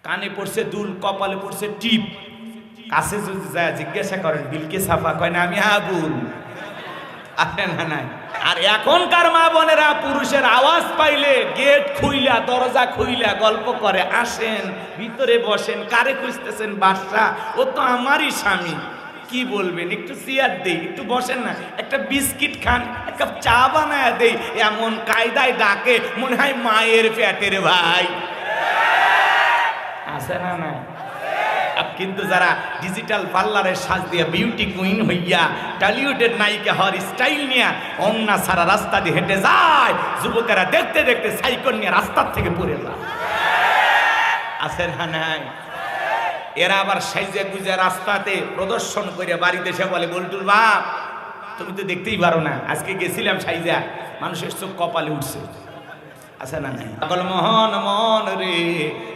কানে পড়ছে দুল, কপালে পড়ছে টিপ। কাছে যদি যায় জিজ্ঞাসা করেন বিলকে সাফা, কয় না আমি আগুন। আছে না নাই? আর এখনকার মা বোনেরা পুরুষের আওয়াজ পাইলে গেট খুইলা, দরজা খুইলা গল্প করে, আসেন ভিতরে বসেন, কারে খুঁজতেছেন? বাদশা, ও তো আমারই স্বামী। কি বলবেন? একটু চেয়ার দেই, একটু বসেন না, একটা বিস্কিট খান, এক কাপ চা বানায় দেই। এমন কায়দায় ডাকে মনে হয় মায়ের পেটের ভাই। আছে না নাই? কিন্তু যারা ডিজিটাল পার্লারের সাজ দিয়ে বিউটি কুইন হইয়া টলিউডের নায়িকা হওয়ার স্টাইল নিয়ে অন্না সারা রাস্তা দিয়ে হেঁটে যায়, যুবকেরা দেখতে দেখতে সাইকেল নিয়ে রাস্তার থেকে পড়ে যায়। আছে না নাই? এরা আবার সাইজে গুজে রাস্তাতে প্রদর্শন করে বাড়িতে এসে বলে, বল্টুর বাপ তুমি তো দেখতেই পারো না, আজকে গেছিলাম সাইজা, মানুষের চোখ কপালে উঠছে। আছে না নাই? পাগল মোহন মন রে,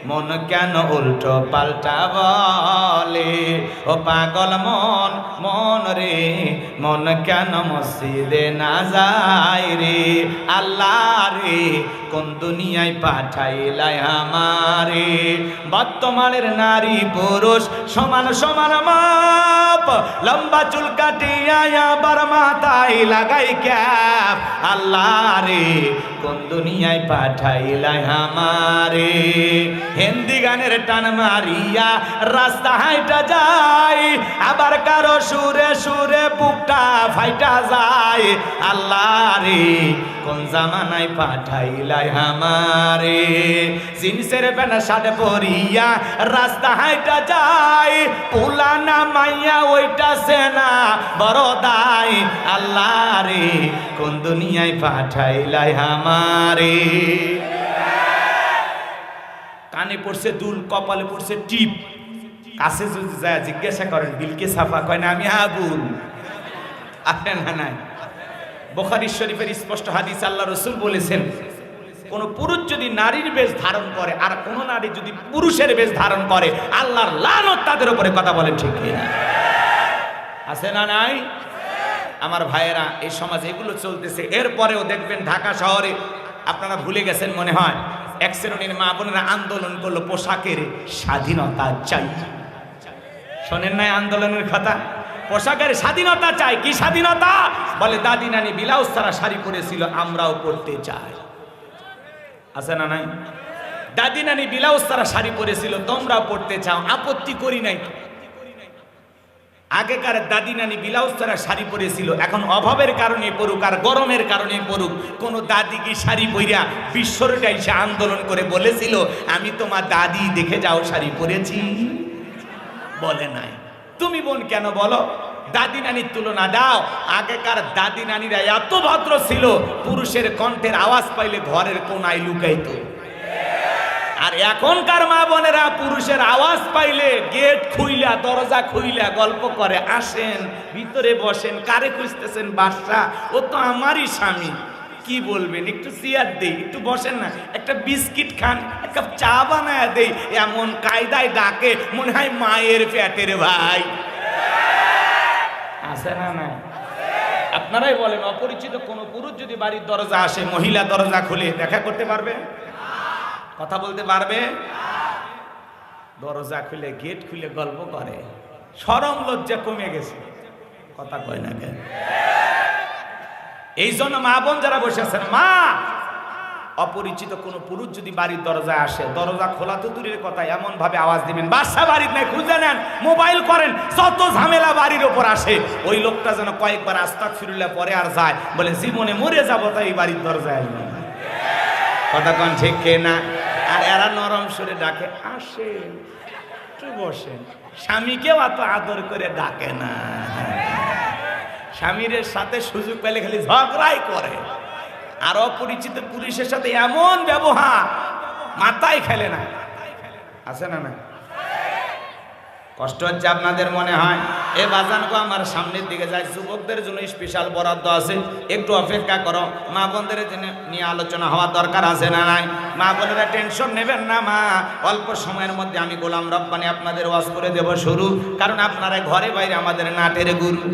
মন কেন উল্টো পাল্টা বলে? ও পাগল মন মন রে, মন কেন মসজিদে না যায় রে? আল্লাহ রে, কোন দুনিয়ায় পাঠাইলাই আমারে? বর্তমানের নারী পুরুষ সমান সমান মাপ, লম্বা চুল কাটিয়া আবার মাথায় লাগাই ক্যাপ। আল্লাহ রে, কোন দুনিয়ায় পাঠাইলাই আমারে? হিন্দি গানের টান মারিয়া রাস্তা হাইটা যায়, আবার কারো সুরে সুরে বুকটা ফাইটা যায়। আল্লাহ রে, কোন জামানায় পাঠাইলাই আমারে? জিন্সের প্যান্ট শার্ট পরিয়া রাস্তা হাইটা যায়, পুলানা মাইয়া ওইটা সেনা বড় দায়। আল্লাহ রে, কোন দুনিয়ায় পাঠাইলাই আমারে? কানে পড়ছে দুল, কপালে পড়ছে টিপ। কাছে যদি যায় জিজ্ঞাসা করেন বিলকে সাফা, কয় না আমি আগুন। আছে না নাই? বুখারী শরীফের স্পষ্ট হাদিস, আল্লাহ রাসূল বলেছেন, কোন পুরুষ যদি নারীর বেশ ধারণ করে আর কোন নারী যদি পুরুষের বেশ ধারণ করে, আল্লাহর লানত তাদের উপরে। কথা বলেন ঠিক কিনা? আছে না নাই? আমার ভাইয়েরা, এই সমাজে এগুলো চলতেছে। এরপরেও দেখবেন ঢাকা শহরে, আপনারা ভুলে গেছেন মনে হয়, এক শ্রেণীর মা বোনেরা আন্দোলন করলো পোশাকের স্বাধীনতা চাই। শোনেন নাই আন্দোলনের কথা? পোশাকের স্বাধীনতা চাই। কি স্বাধীনতা? বলে দাদি নানি ব্লাউজ ছাড়া শাড়ি পরেছিল, আমরাও পরতে চাই। আছে না নাই? দাদি নানি ব্লাউজ ছাড়া শাড়ি পরেছিল, তোমরাও পরতে চাও, আপত্তি করি নাই। আগেকার দাদি নানি ব্লাউজ ছাড়া শাড়ি পরেছিল, এখন অভাবের কারণে পড়ুক আর গরমের কারণে পড়ুক, কোন দাদি কি শাড়ি পইরা বিশ্বরটা এসে আন্দোলন করে বলেছিল আমি তোমার দাদি দেখে যাও শাড়ি পরেছি? বলে নাই। তুমি বোন কেন বলো? দাদি নানির তুলনা দাও। আগেকার দাদি নানিরা এত ভদ্র ছিল, পুরুষের কণ্ঠের আওয়াজ পাইলে ঘরের কোনায় লুকাইতো। আর এখনকার মা বোনেরা পুরুষের আওয়াজ পাইলে গেট খুইলা, দরজা খুইলা গল্প করে, আসেন ভিতরে বসেন, কারে খুঁজতেছেন? বাদশা, ও তো আমারই স্বামী। কি বলবেন? একটু চেয়ার দেই, একটু বসেন না, একটা বিস্কিট খান, এক কাপ চা বানায় দেই। এমন কায়দায় ডাকে মনে হয় মায়ের পেটের ভাই। আছে না নাই? আপনারাই বলেন, অপরিচিত কোন পুরুষ যদি বাড়ির দরজা আসে, মহিলা দরজা খুলে দেখা করতে পারবে? কথা বলতে পারবে? দরজা খুলে, গেট খুলে গল্প করে, শরম লজ্জা কমে গেছে। কথা কয় না কেন? এই জন্য মা বোন যারা বসে আছেন, মা, অপরিচিত কোন পুরুষ যদি বাড়ির দরজায় আসে, দরজা খোলা তো দূরের কথা, এমন ভাবে আওয়াজ দিবেন বাসা বাড়ির নাই, খুঁজে নেন, মোবাইল করেন, যত ঝামেলা বাড়ির ওপর আসে, ওই লোকটা যেন কয়েকবার আস্তাগফিরুল্লাহ পরে আর যায়, বলে জীবনে মরে যাবো তাই এই বাড়ির দরজায় আসবে। কথা কন ঠিক না? আর এরা নরম সুরে ডাকে, আসেন একটু বসেন। স্বামীকেও এত আদর করে ডাকে না। স্বামীর সাথে সুযোগ পেলে খালি ঝগড়াই করে। আর অপরিচিত পুরুষের সাথে এমন ব্যবহার, মাথায় খেলে না। আছে না না? কষ্ট হচ্ছে আপনাদের মনে হয়? এ বাজান গো, আমার সামনের দিকে যায়, যুবকদের জন্য স্পেশাল বরাদ্দ আছে, একটু অপেক্ষা করো। মা বোনদের নিয়ে আলোচনা হওয়ার দরকার আছে না নাই? মা বোনেরা টেনশন নেবেন না মা, অল্প সময়ের মধ্যে আমি গোলাম রব্বানী আপনাদের ওয়াজ করে দেব শুরু, কারণ আপনারা ঘরে বাইরে আমাদের নাটের গুরু।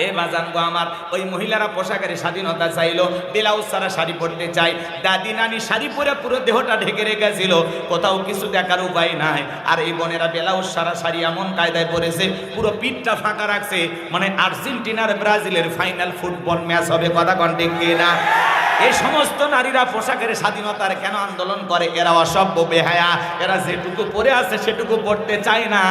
এ বাজান গো আমার, ওই মহিলারা পোশাকের স্বাধীনতা চাইলো, ব্লাউজ ছাড়া শাড়ি পরতে চাই, দাদি নানি শাড়ি পরে পুরো দেহটা ঢেকে রেখেছিল, কোথাও কিছু দেখার উপায় নাই। আর এই বোনেরা ব্লাউজ ছাড়া শাড়ি এমন কায়দায় পরেছে, পুরো পিঠটা ফাঁকা রাখছে, মানে আর্জেন্টিনার ব্রাজিলের ফাইনাল ফুটবল ম্যাচ হবে। কথা কোন ঠিক কিনা? এই সমস্ত নারীরা পোশাকের স্বাধীনতার কেন আন্দোলন করে? এরা অসভ্য, বেহায়া, এরা যেটুকু পরে আছে সেটুকু পড়তে চায় না।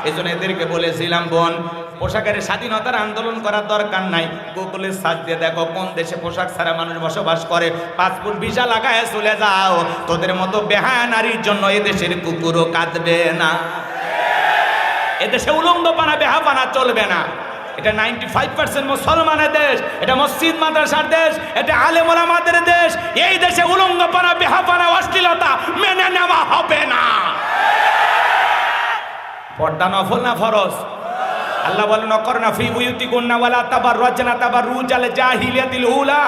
এজন্য এদেরকে বলেছিলাম, বোন, পোশাকের স্বাধীনতার আন্দোলন করার দরকার নাই। গুগলে সার্চ দিয়ে দেখো কোন দেশে পোশাক ছাড়া মানুষ বসবাস করে, পাসপোর্ট ভিসা লাগায় চলে যাও। তোদের মতো বেহায়া নারীর জন্য এদেশের কুকুরও কাঁদবে না। এদেশে উলঙ্গপানা বেহাপানা চলবে না। এটা 95% মুসলমানের দেশ, এটা মসজিদ মাদ্রাসার দেশ, এটা আলেম ওলামাদের দেশ। এই দেশে উলঙ্গপানা বেহাপানা অশ্লীলতা মেনে নেওয়া হবে না। পর্দা নফল না ফরজ? আল্লাহ বলেন, অকরনা ফি বুয়ুতিকুন্না ওয়ালা তাবাররাজনা তাবাররুজাল জাহিলিয়াতিল উলা।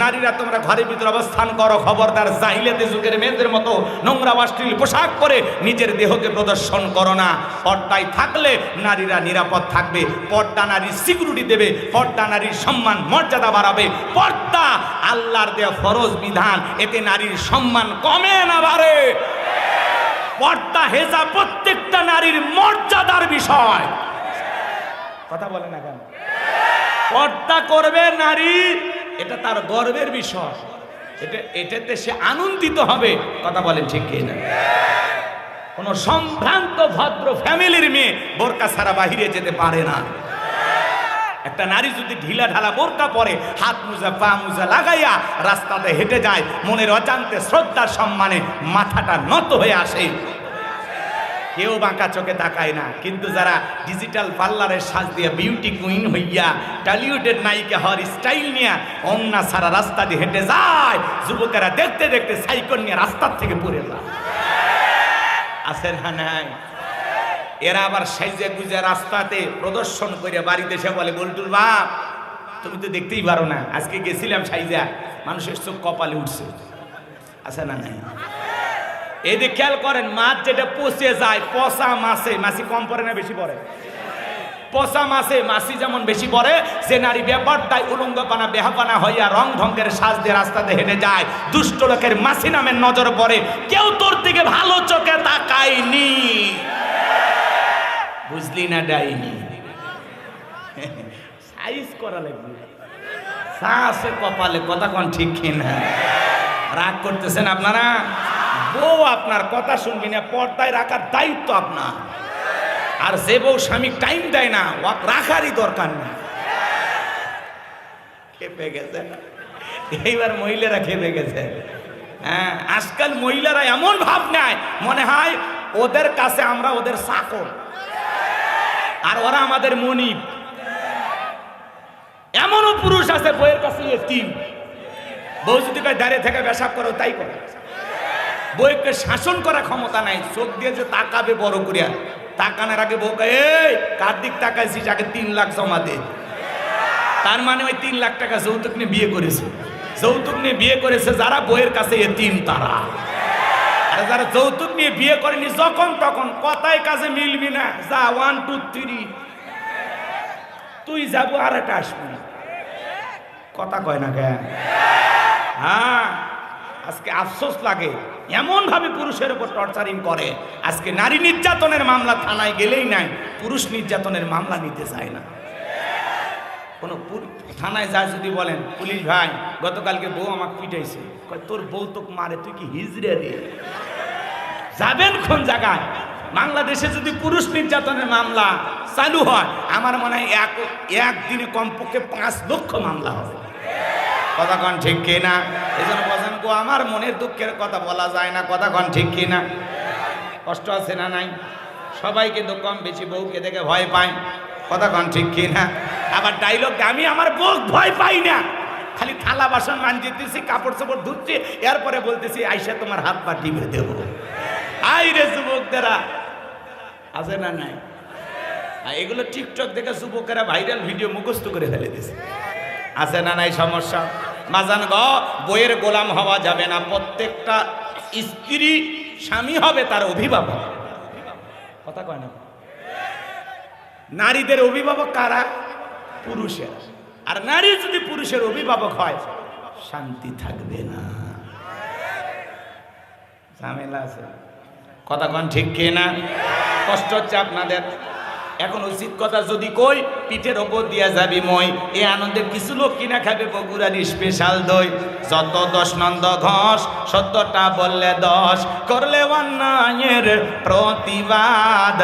নারীরা তোমরা ঘরের ভিতরে অবস্থান করো, খবরদার জাহিলিয়াতের যুগের মেয়েদের মতো নোংরা অশ্লীল পোশাক পরে নিজের দেহকে প্রদর্শন করো না। পর্দায় থাকলে নারীরা নিরাপদ থাকবে, পর্দা নারীর সিকিউরিটি দেবে, পর্দা নারীর সম্মান মর্যাদা বাড়াবে। পর্দা আল্লাহর দেয়া ফরজ বিধান, এতে নারীর সম্মান কমে না বাড়ে। পর্দা হেজা প্রত্যেকটা নারীর মর্যাদার বিষয়। কথা বলে না কেন? পর্দা করবে নারী, এটা তার গর্বের বিষয়, এটাতে সে আনন্দিত হবে। কথা বলেন ঠিক কি না? কোন সম্ভ্রান্ত ভদ্র ফ্যামিলির মেয়ে বোরকা ছাড়া বাহিরে যেতে পারে না। একটা নারী যদি ঢিলা ঢালা বোরকা পরে, হাত মুজা পা মুজা লাগাইয়া রাস্তাতে হেঁটে যায়, মনের অজান্তে শ্রদ্ধার সম্মানে মাথাটা নত হয়ে আসে, কেউ বাঁকা চোখে তাকায় না। কিন্তু যারা ডিজিটাল পার্লারের সাজ দিয়ে বিউটি কুইন হইয়া টলিউডের নায়িকা হওয়ার স্টাইল নিয়ে অন্না সারা রাস্তা দিয়ে হেঁটে যায়, যুবকেরা দেখতে দেখতে সাইকেল নিয়ে রাস্তার থেকে পড়ে যায়। আছে না নাই? এরা আবার সাইজে গুজে রাস্তাতে প্রদর্শন করে বাড়িতে এসে বলে, বল্টুর বাপ তুমি তো দেখতেই পারো না, আজকে গেছিলাম সাইজা, মানুষের চোখ কপালে উঠছে। আছে না নাই? এই যে খেয়াল করেন, মাছ যেটা পচে যায়, পচা মাছে মাছি কম পড়ে না বেশি পড়ে? পচা মাছে মাছি যেমন বেশি পড়ে, সে নারী ব্যাপার তাই উলঙ্গপানা বেহাপানা হইয়া রং ঢঙ্গের সাজ দিয়ে রাস্তাতে হেঁটে যায়, দুষ্ট লোকের মাছি নামের নজর পড়ে, কেউ তোর দিকে ভালো চোখে তাকায়নি। বুঝলি না ডাইনি? সাইজ করা লাগবে, সাসে কপালে। কথা কোন ঠিক কিনা? রাগ করতেছেন আপনারা? বউ আপনার কথা শুনবি না, পর্দায় রাখার দায়িত্ব আপনার। আর যে বউ স্বামী টাইম দেয় না, ও রাখারই দরকার নেই। খেপে গেছে এইবার মহিলারা, খেপে গেছে। হ্যাঁ, আজকাল মহিলারা এমন ভাব নেয়, মনে হয় ওদের কাছে আমরা ওদের চাকর আর ওরা আমাদের মনিব। এমনও পুরুষ আছে বইয়ের কাছে এতিম, বউ যদি দাঁড়িয়ে থেকে পেশাব করো তাই করে। বউকে শাসন করার ক্ষমতা নাই, চোখ দিয়ে যে তাকাবে বড় করিয়া, তাকানোর আগে বউকে, এই কার দিক তাকাইছিস, আগে 3 লাখ জমা দে। তার মানে ওই 3 লাখ টাকা যৌতুক নিয়ে বিয়ে করেছে। যৌতুক নিয়ে বিয়ে করেছে যারা বউয়ের কাছে এতিম তারা। আর যারা যৌতুক নিয়ে বিয়ে করেনি, যখন তখন কথায় কাজে মিলবি না, যা 1 2 3 তুই যাবো আর একটা আসবি না। কথা কয় না কেন? হ্যাঁ, আজকে আফসোস লাগে, এমন ভাবে পুরুষের উপর টর্চারিং করে। আজকে নারী নির্যাতনের মামলা থানায় গেলেই নাই, পুরুষ নির্যাতনের মামলা নিতে চায় না। কোনো থানায় যায় যদি বলেন, পুলিশ ভাই গতকালকে বউ আমাকে পিটাইছে, কয় তোর বউ তো মারে, তুই কি হিজড়ে রে? যাবেন কোন জায়গায়? বাংলাদেশে যদি পুরুষ নির্যাতনের মামলা চালু হয়, আমার মনে হয় একদিনে কমপক্ষে 5 লক্ষ মামলা হবে। কথা কন ঠিক কিনা? এই জন্য বলেন গো, আমার মনের দুঃখের কথা বলা যায় না। কথা কন ঠিক কিনা? কষ্ট আছে না নাই? সবাই কিন্তু কম বেশি বউকে দেখে ভয় পায়। কথা কন ঠিক কিনা? আবার ডাইলগ, আমি আমার বউ ভয় পাই না, খালি থালা বাসন মানজিতেছি, কাপড় চোপড় ধুচ্ছি, এরপরে বলতেছি আইসা তোমার হাত পা টিপে দেব। আই রে যুবকদেরা, আছে না নাই? এগুলো টিকটক দেখে যুবকেরা ভাইরাল ভিডিও মুখস্থ করে ফেলে দিছে। আছে না নাই সমস্যা? মাজান গ, বইয়ের গোলাম হওয়া যাবে না। প্রত্যেকটা স্ত্রী স্বামী হবে তার অভিভাবক। কথা কয় না? নারীদের অভিভাবক কারা? পুরুষের। আর নারী যদি পুরুষের অভিভাবক হয় শান্তি থাকবে না, ঝামেলা আছে। কথা কোন ঠিক কি না? কষ্ট হচ্ছে আপনাদের। এখন উচিত কথা যদি কই, পিঠের ওপর দিয়া যাবি মই। এই আনন্দের কিছু লোক কিনা খাবে বগুড়ার স্পেশাল দই। যত 10 নন্দ ঘোষ, সত্যটা বললে 10, করলে অন্যায়ের প্রতিবাদ,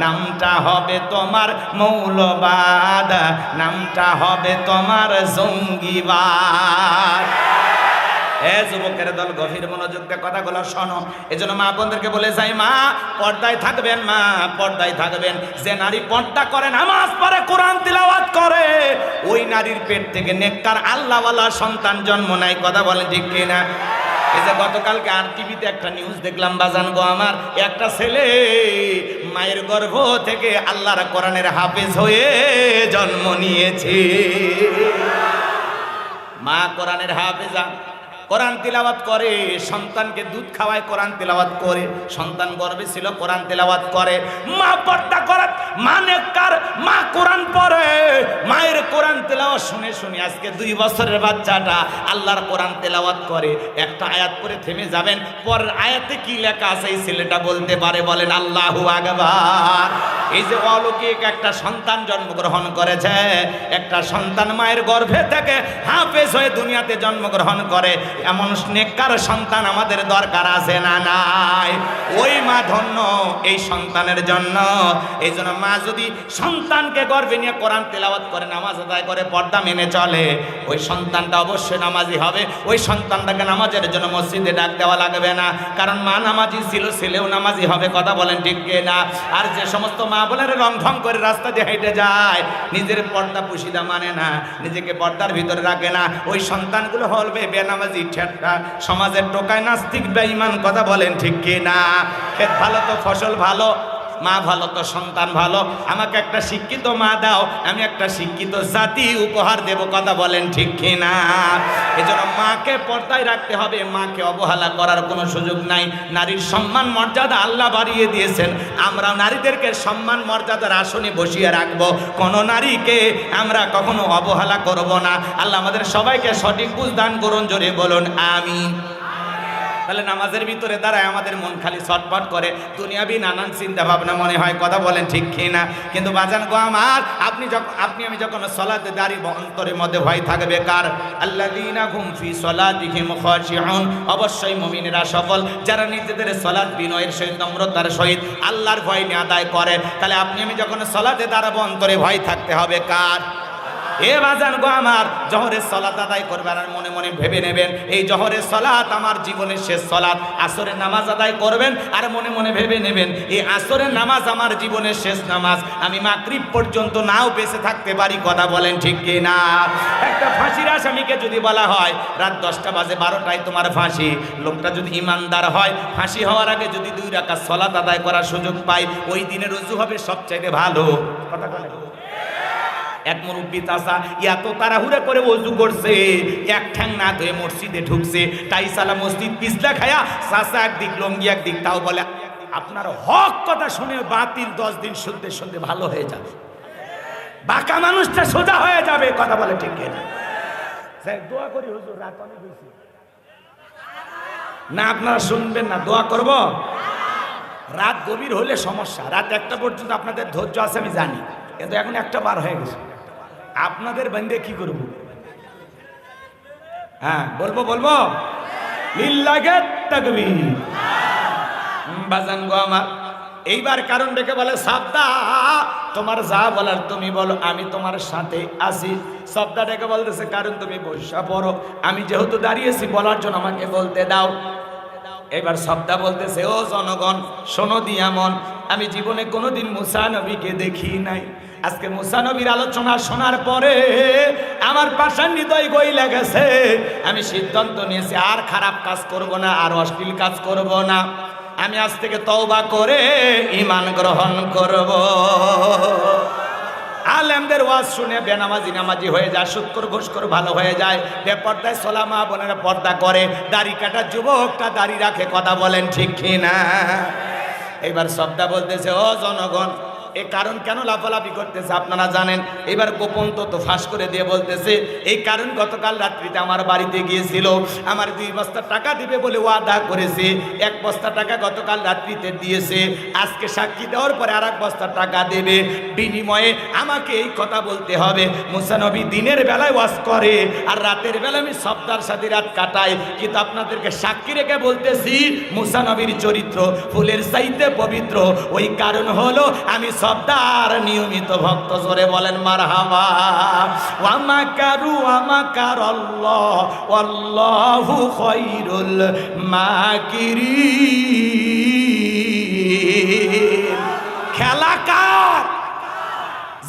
নামটা হবে তোমার মৌলবাদ, নামটা হবে তোমার জঙ্গিবাদ। যুবকের দল গভীর মনোযোগ দিয়ে কথাগুলো শোনো। এজন্য মা বোনদেরকে বলে যাই, মা পর্দায় থাকবেন, মা পর্দায় থাকবেন। যে নারী পর্দা করে, নামাজ পড়ে, কোরআন তিলাওয়াত করে, ওই নারীর পেট থেকে নেককার আল্লাহওয়ালা সন্তান জন্ম নেয়। কথা বলেন ঠিক কিনা? এই যে গতকালকে আর টিভিতে একটা নিউজ দেখলাম বাজান গো আমার, একটা ছেলে মায়ের গর্ভ থেকে আল্লাহর কোরআনের হাফেজ হয়ে জন্ম নিয়েছে। মা কোরআনের হাফেজা, কোরআন তিলাওয়াত করে, সন্তানকে দুধ খাওয়ায়, কোরআন তিলাওয়াত করে, সন্তান গর্ভে ছিল কোরআন তিলাওয়াত করে। মা পর্দা করে, মা নেককার, মা কোরআন পড়ে, মায়ের কোরআন তিলাওয়াত শুনে শুনে আজকে 2 বছরের বাচ্চাটা আল্লাহর কোরআন তিলাওয়াত করে। একটা আয়াত পড়ে থেমে যাবেন, পরের আয়াতে কি লেখা আছে এই ছেলেটা বলতে পারে। বলেন আল্লাহু আকবার। এই যে অলৌকিক একটা সন্তান জন্মগ্রহণ করেছে, একটা সন্তান মায়ের গর্ভে থেকে হাফেজ হয়ে দুনিয়াতে জন্মগ্রহণ করে, এমন নেককার সন্তান আমাদের দরকার আছে না নাই? ওই মা ধন্য এই সন্তানের জন্য। এই জন্য মা যদি সন্তানকে গর্ভে নিয়ে কোরআন তেলাওয়াত করে, নামাজ আদায় করে, পর্দা মেনে চলে, ওই সন্তানটা অবশ্যই নামাজি হবে। ওই সন্তানটাকে নামাজের জন্য মসজিদে ডাক দেওয়া লাগবে না, কারণ মা নামাজি ছিল, ছেলেও নামাজি হবে। কথা বলেন ঠিক না? আর যে সমস্ত মা বোনের রং ঢং করে রাস্তা দিয়ে হেঁটে যায়, নিজের পর্দা পুশিদা মানে না, নিজেকে পর্দার ভিতরে রাখে না, ওই সন্তানগুলো হবে বেনামাজি, ঠেট্টা, সমাজের টোকায় নাস্তিক বেঈমান। কথা বলেন ঠিক কি না? ক্ষেত ভালো তো ফসল ভালো, মা ভালো তো সন্তান ভালো। আমাকে একটা শিক্ষিত মা দাও, আমি একটা শিক্ষিত জাতি উপহার দেব। কথা বলেন ঠিক কি না? এজন্য মাকে পর্দায় রাখতে হবে, মাকে অবহেলা করার কোনো সুযোগ নাই। নারীর সম্মান মর্যাদা আল্লাহ বাড়িয়ে দিয়েছেন, আমরা নারীদেরকে সম্মান মর্যাদার আসনে বসিয়ে রাখবো। কোনো নারীকে আমরা কখনো অবহেলা করব না। আল্লাহ আমাদের সবাইকে সঠিক বুঝ দান করুন, জোরে বলুন আমিন। তাহলে নামাজের ভিতরে দাঁড়ায় আমাদের মন খালি ছটফট করে, দুনিয়াবি নানান চিন্তা ভাবনা মনে হয়। কথা বলেন ঠিক কি না? কিন্তু বাজান গো আমার, আপনি আমি যখন সালাতে দাঁড়ি, অন্তরের মধ্যে ভয় থাকবে কার? আল্লাযীনা হুম ফি সালাতিহিম খাশিউন। অবশ্যই মুমিনেরা সফল যারা নিজেদের সালাত বিনয়ের সহিত, নম্রতার সহিত আল্লাহর ভয় নিয়ে আদায় করে। তাহলে আপনি আমি যখন সালাতে দাঁড়াবো, অন্তরে ভয় থাকতে হবে কার? এ বাজান গো আমার, জহরের সালাত আদায় করবেন আর মনে মনে ভেবে নেবেন, এই জহরের সালাত আমার জীবনের শেষ সালাত। আসরের নামাজ আদায় করবেন আর মনে মনে ভেবে নেবেন, এই আসরের নামাজ আমার জীবনের শেষ নামাজ, আমি মাগরিব পর্যন্ত নাও বেঁচে থাকতে পারি। কথা বলেন ঠিক কি না? একটা ফাঁসির আসামিকে যদি বলা হয় রাত 10টা বাজে 12টায় তোমার ফাঁসি, লোকটা যদি ইমানদার হয়, ফাঁসি হওয়ার আগে যদি 2 রাকাত সালাত আদায় করার সুযোগ পায়, ওই দিনের রুজু হবে সবচাইতে ভালো। কথা বলেন। এক মুরব্বী চাচা এত তাড়াহুড়া করে ওযু করছে, এক ঠ্যাং না ধুয়ে মসজিদে ঢুকছে, টাইসালা মসজিদ পিছলা খায়া, চাচা একদিক লঙ্গি একদিক, তাও বলে আপনার হক কথা শুনে বাতিল 10 দিন শুনতে শুনতে ভালো হয়ে যাবে, বাঁকা মানুষটা সোজা হয়ে যাবে। কথা বলে ঠিক না? দোয়া করি হুজুর, রাত অনেক হয়েছে না, আপনারা শুনবেন না? দোয়া করব। রাত গভীর হলে সমস্যা, রাত 1টা পর্যন্ত আপনাদের ধৈর্য আছে আমি জানি, কিন্তু এখন 1টা বার হয়ে গেছে, আপনাদের বান্দে কি করব? হ্যাঁ বলবো লিল্লাহি তাকবীর। বাজান গো আমার, এইবার কারণ ডেকে বলে সাবদা, তোমার যা বলার তুমি বলো, আমি তোমার সাথে আছি। সাবদা ডেকে বলতেছে কারণ তুমি বসা পড়ো, আমি যেহেতু দাঁড়িয়েছি বলার জন্য আমাকে বলতে দাও। এবার সাবদা বলতেছে, ও জনগণ শোনো দিয়া মন, আমি জীবনে কোনোদিন মুসা নবীকে দেখি নাই। আজকে মুসা নবীর আলোচনা শোনার পরে আমার পাষাণ হৃদয় গইলা গেছে। আমি সিদ্ধান্ত নিয়েছি আর খারাপ কাজ করব না, আর অশ্লীল কাজ করব না। আমি আজ থেকে তওবা করে ঈমান গ্রহণ করব। আলেমদের ওয়াজ শুনে বেনামাজি নামাজি হয়ে যায়, সুদখোর ঘুষখোর ভালো হয়ে যায়, বেপর্দায় সোলা মা বোনেরা পর্দা করে, দাড়ি কাটা যুবকটা দাড়ি রাখে। কথা বলেন ঠিক কি না? এবার শব্দা বলতেছে, ও জনগণ এই কারণ কেন লাফালাফি করতেছে আপনারা জানেন। এবার গোপন তো ফাঁস করে দিয়ে বলতেছে এই কারণ গতকাল রাত্রিতে আমার বাড়িতে গিয়েছিল, আমার 2 বস্তা টাকা দিবে বলে ওয়াদা করেছে, 1 বস্তা টাকা গতকাল রাত্রিতে দিয়েছে, আজকে সাক্ষী দেওয়ার পরে আর 1 বস্তা টাকা দেবে, বিনিময়ে আমাকে এই কথা বলতে হবে। মুসা নবী দিনের বেলায় ওয়াজ করে আর রাতের বেলা আমি সফদার সাথে রাত কাটাই, কিন্তু আপনাদেরকে সাক্ষী রেখে বলতেছি মুসা নবীর চরিত্র ফুলের চাইতে পবিত্র। ওই কারণ হলো আমি সফদার নিয়মিত ভক্ত। জোরে বলেন মারহাবা। ওয়া মাকারু ওয়া মাকারাল্লাহ ওয়াল্লাহু খায়রুল মাকিরিন। খেলা কার?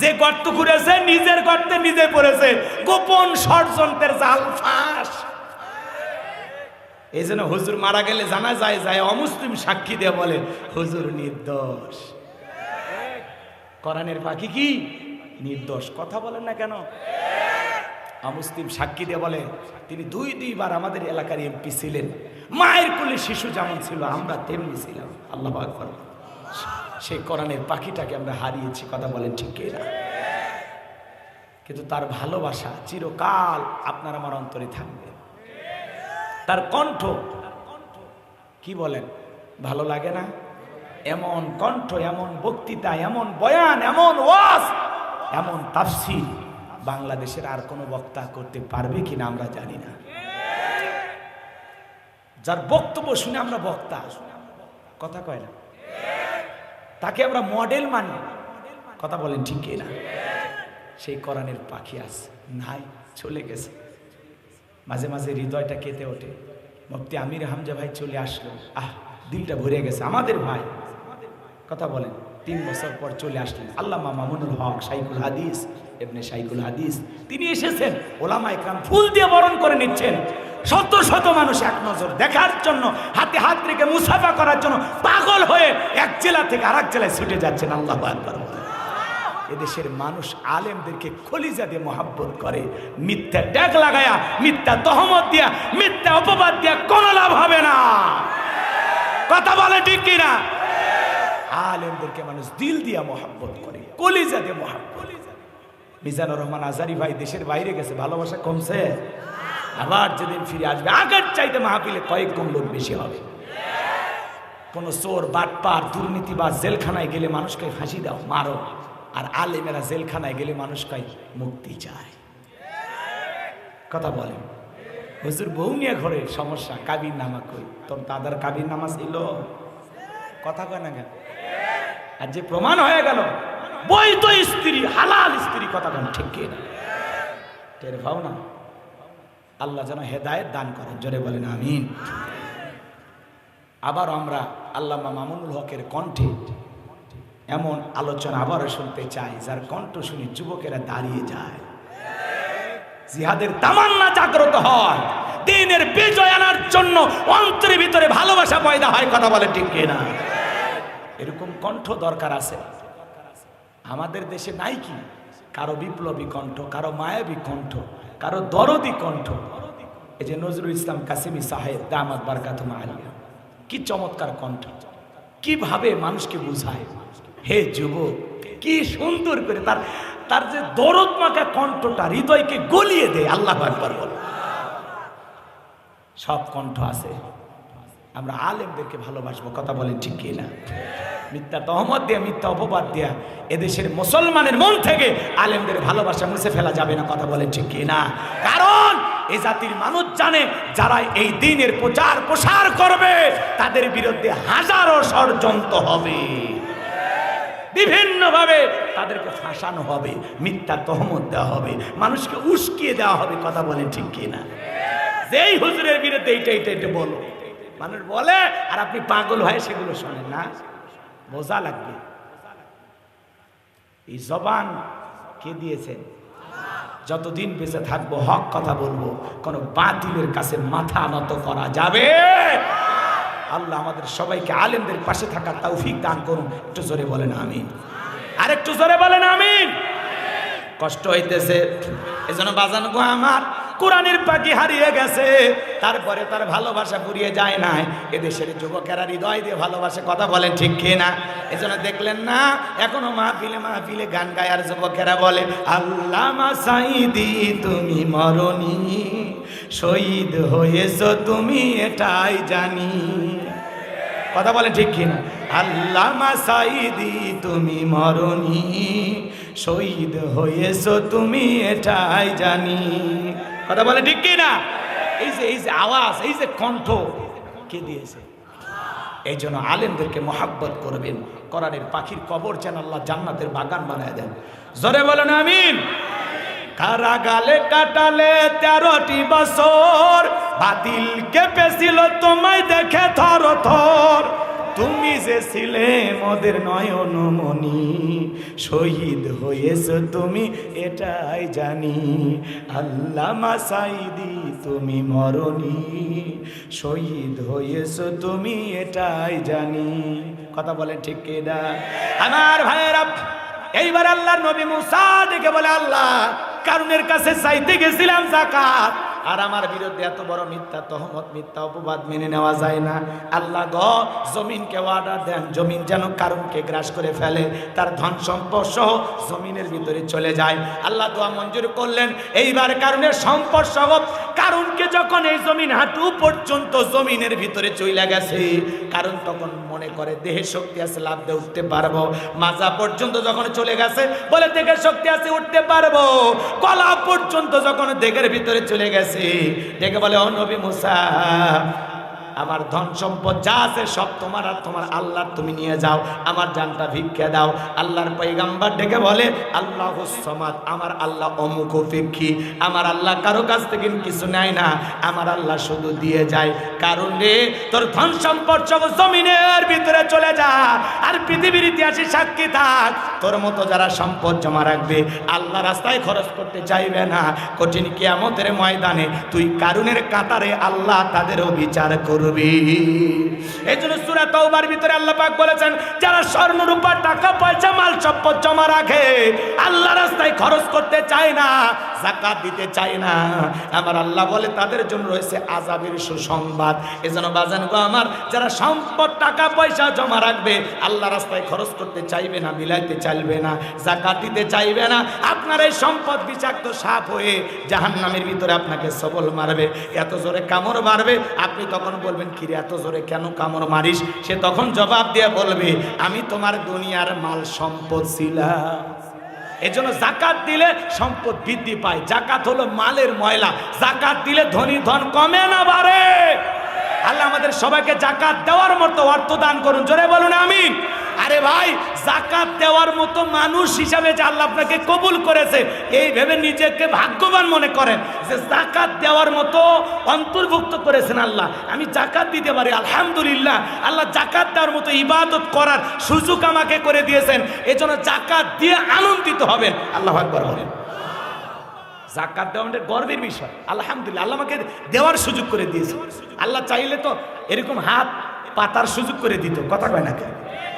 যে গর্ত করেছে নিজের গর্তে নিজে পড়েছে, গোপন ষড়যন্ত্রের জাল ফাঁস। এই জন্য হুজুর মারা গেলে জানা যায় যায় অমুসলিম সাক্ষী দিয়ে বলে হুজুর নির্দোষ। কোরআনের পাখি কি নির্দোষ? কথা বলেন না কেন? অমুসলিম সাক্ষী দিয়ে বলে তিনি 2 বার আমাদের এলাকার এমপি ছিলেন, মায়ের কোলে শিশু যেমন ছিল আমরা তেমনি ছিলাম। আল্লাহু আকবার। সেই কোরআনের পাখিটাকে আমরা হারিয়েছি। কথা বলেন ঠিক কিনা? কিন্তু তার ভালোবাসা চিরকাল আপনার আমার অন্তরে থাকবে। তার কণ্ঠ কি বলেন ভালো লাগে না? এমন কণ্ঠ, এমন বক্তৃতা, এমন বয়ান, এমন ওয়াজ, এমন তাফসীর বাংলাদেশের আর কোনো বক্তা করতে পারবে কিনা আমরা জানি না। যার বক্তব্য শুনে আমরা বক্তা, কথা কয় না, তাকে আমরা মডেল মানি। কথা বলেন ঠিক কিনা? সেই কোরআনের পাখি আছে নাই, চলে গেছে। মাঝে মাঝে হৃদয়টা কেঁদে ওঠে। মুফতি আমির হামজা ভাই চলে আসলো, দিলটা ভরে গেছে। আমাদের ভাই, কথা বলেন, 3 বছর পর চলে আসলেন। আল্লামা মামুনুল হক শাইখুল হাদিস, ইবনে শাইখুল হাদিস, তিনি এসেছেন। ওলামা ইকরাম ফুল দিয়ে বরণ করে নিচ্ছেন। শত শত মানুষ এক নজর দেখার জন্য, হাতে হাত রেখে মুসাফা করার জন্য পাগল হয়ে এক জেলা থেকে আরেক জেলায় ছুটে যাচ্ছেন। আল্লাহু আকবার। এদেশের মানুষ আলেমদেরকে কলিজা দিয়ে মহাব্বত করে। মিথ্যা ট্যাগ লাগায়া, মিথ্যা তহমত দিয়া, মিথ্যা অপবাদ দিয়া কোনো লাভ হবে না। কথা বলে ঠিক কিনা? আলেমদেরকে মানুষ দিল দিয়া মহাব্বত করে, কলিজা দিয়ে মহাব্বত। মিজানুর রহমান আজারি ভাই দেশের বাইরে গেছে, ভালোবাসা কমছে? আবার যেদিন ফিরে আসবে আগের চাইতে মাহফিলে কয়েক গুণ লোক বেশি হবে। কোন চোর, বাটপার, দুর্নীতিবাজ জেলখানায় গেলে মানুষকে ফাঁসি দাও, মারো। আর আলেমেরা জেলখানায় গেলে মানুষকে মুক্তি চায়। কথা বলেন। হুজুর বউ নিয়ে ঘরে সমস্যা, কাবির নামা কই, তোর দাদার কাবির নামা ছিল? কথা কয় না কেন? আর যে প্রমাণ হয়ে গেল বৈধ স্ত্রী, হালাল স্ত্রী, কথা বলেন ঠিক কি না? টের পাও না? আল্লাহ যেন হেদায়েত দান করেন, জোরে বলেন আমিন। আবার আমরা আল্লামা মামুনুল হকের কণ্ঠে এমন আলোচনা আবারও শুনতে চাই যার কণ্ঠ শুনে যুবকেরা দাঁড়িয়ে যায়, জিহাদের তামান্না জাগ্রত হয়, দ্বীনের বিজয় আনার জন্য অন্তরের ভিতরে ভালোবাসা পয়দা হয়। কথা বলে ঠিক কিনা? এরকম কণ্ঠ দরকার আছে। আমাদের দেশে নাই কি? কারো বিপ্লবী কণ্ঠ, কারো মায়াবী কণ্ঠ, কারো দরদি কণ্ঠ। এই যে নজরুল ইসলাম কাসেমি সাহেব দামাত বারকাতুহু আলিয়া, কি চমৎকার কণ্ঠ, কিভাবে মানুষকে বুঝায়। হে যুবক, কি সুন্দর করে তার যে দরদ মাখা কণ্ঠটা হৃদয়কে গলিয়ে দেয়। আল্লাহু আকবার বল। সব কণ্ঠ আছে। আমরা আলেমদেরকে ভালোবাসবো। কথা বলেন ঠিক কি না? মিথ্যা তহমত দিয়া, মিথ্যা অপবাদ দিয়া এদেশের মুসলমানের মন থেকে আলেমদের ভালোবাসা মুছে ফেলা যাবে না। কথা বলেন ঠিক কি না? কারণ এই জাতির মানুষ জানে যারা এই দ্বীনের প্রচার প্রসার করবে তাদের বিরুদ্ধে হাজারো ষড়যন্ত্র হবে, বিভিন্নভাবে তাদেরকে ফাঁসানো হবে, মিথ্যা তহমত দেওয়া হবে, মানুষকে উস্কিয়ে দেওয়া হবে। কথা বলেন ঠিক কি না? যেই হুজুরের বিরুদ্ধে এইটা বলো, মানুষ বলে আর আপনি পাগল হয়ে সেগুলো শোনেন না। বোঝা লাগবে এই জবান কে দিয়েছেন? যতদিন বেঁচে থাকবো হক কথা বলবো, কোনো বাতিলের কাছে মাথা নত করা যাবে। আল্লাহ আমাদের সবাইকে আলেমদের পাশে থাকার তৌফিক দান করুন। একটু জোরে বলেন আমিন। আর একটু জোরে বলেন আমিন। কষ্ট হইতেছে, এজন্য বাজান গো আমার কোরআনের পাখি হারিয়ে গেছে, তারপরে তার ভালোবাসা ফুরিয়ে যায় না। এদেশের যুবকেরা হৃদয় দিয়ে ভালোবাসে, কথা বলেন ঠিক কিনা? এজন্য দেখলেন না এখনো মাহফিলে মাহফিলে গান গায় আর যুবকেরা বলে আল্লামা সাঈদী তুমি মরনি, শহীদ হয়েছো তুমি এটাই জানি, কথা বলেন ঠিক কিনা? আল্লামা সাঈদী তুমি মরনি, শহীদ হয়েছো তুমি এটাই জানি, কথা বলেন ঠিক কিনা? এই যে আওয়াজ, এই যে কণ্ঠ কে দিয়েছে? এই জন্য আলেমদেরকে মহাব্বত করবেন। কোরআনের পাখির কবর যেন আল্লাহ জান্নাতের বাগান বানায় দেন। জোরে বলেন আমিন। কারাগালে কাটালে 13টি বছর, বাতিল কেঁপেছিল তোমায় দেখে থর থর, তুমি যে ছিলে মোদের নয়নমণি, শহীদ হয়েছ তুমি এটাই জানি, আল্লামা সাঈদী তুমি মরনি, শহীদ হয়েছ তুমি এটাই জানি, কথা বলেন ঠিক কিনা? আমার ভাইয়েরা, এইবার আল্লাহর নবী মুসা দেখে বলে আল্লাহ কারুনের কাছে চাইতে গেছিলাম যাকাত, আর আমার বিরুদ্ধে এত বড় মিথ্যা তহমত, মিথ্যা অপবাদ মেনে নেওয়া যায় না। আল্লাহ গো জমিনকে অর্ডার দেন, জমিন যেন কারুনকে গ্রাস করে ফেলে, তার ধন সম্পদ সহ জমিনের ভিতরে চলে যায়। আল্লাহ দোয়া মঞ্জুর করলেন। এইবার কারুনের সম্পদ সহ কারুনকে যখন এই জমিন হাঁটু পর্যন্ত জমিনের ভিতরে চলে গেছে, কারণ তখন মনে করে দেহে শক্তি আছে, লাভ দিয়ে উঠতে পারবো। মাজা পর্যন্ত যখন চলে গেছে বলে দেহের শক্তি আছে, উঠতে পারবো। গলা পর্যন্ত যখন দেহের ভিতরে চলে গেছে, ডেকে বলে ও নবী মুসা, আমার ধন সম্পদ যা আছে সব তোমার আর তোমার আল্লাহর, তুমি নিয়ে যাও, আমার জানটা ভিক্ষা দাও। আল্লাহর পয়গাম্বর ডেকে বলে আল্লাহুস সামাদ, আমার আল্লাহ অমুখপেক্ষী, আমার আল্লাহ কারো কাছ থেকে কিছু নেয় না, আমার আল্লাহ শুধু দিয়ে যায়। কারণ রে তোর ধন সম্পদ সব জমিনের ভিতরে চলে যা, আর পৃথিবীর ইতিহাসে সাক্ষী থাক, তোর মতো যারা সম্পদ জমা রাখবে আল্লাহ রাস্তায় খরচ করতে চাইবে না, কঠিন কিয়ামতের ময়দানে তুই কারুনের কাতারে আল্লাহ তাদেরও বিচার করবে। এই জন্য সূরা তাওবার ভিতরে আল্লাহ পাক বলেছেন যারা স্বর্ণ রূপা টাকা পয়সা মাল সম্পদ জমা রাখে, আল্লাহ রাস্তায় খরচ করতে চায় না, যাকাত দিতে চায় না, আমার আল্লাহ বলে তাদের জন্য রয়েছে আযাবের সুসংবাদ। এজন্য বাজান গো আমার, যারা সম্পদ টাকা পয়সা জমা রাখবে, আল্লাহ রাস্তায় খরচ করতে চাইবে না, বিলাইতে চাইবে না, যাকাত দিতে চাইবে না, আপনার এই সম্পদ বিষাক্ত সাপ হয়ে জাহান্নামের ভিতরে আপনাকে সবল মারবে, এত জোরে কামড় মারবে। আপনি তখন বলবেন কিরে এত জোরে কেন কামড় মারিস? সে তখন জবাব দিয়ে বলবে আমি তোমার দুনিয়ার মাল সম্পদ ছিলাম। এজন্য যাকাত দিলে সম্পদ বৃদ্ধি পায়। যাকাত হলো মালের ময়লা, যাকাত দিলে ধনী ধন কমে না বাড়ে। আল্লাহ আমাদের সবাইকে যাকাত দেওয়ার মতো অর্থ দান করুন, জোরে বলুন আমিন। আরে ভাই, যাকাত দেওয়ার মতো মানুষ হিসাবে যে আল্লাহ আপনাকে কবুল করেছে, এই ভেবে নিজেকে ভাগ্যবান মনে করেন যে যাকাত দেওয়ার মতো অন্তর্ভুক্ত করেছেন আল্লাহ। আমি যাকাত দিতে পারি, আলহামদুলিল্লাহ। আল্লাহ যাকাত দেওয়ার মতো ইবাদত করার সুযোগ আমাকে করে দিয়েছেন, এজন্য যাকাত দিয়ে আনন্দিত হবেন। আল্লাহু আকবার বলেন। যাকাত দেওয়া আমাদের গর্বের বিষয়। আলহামদুলিল্লাহ, আল্লাহ আমাকে দেওয়ার সুযোগ করে দিয়েছে। আল্লাহ চাইলে তো এরকম হাত পাতার সুযোগ করে দিত, কথা কয় না কেন?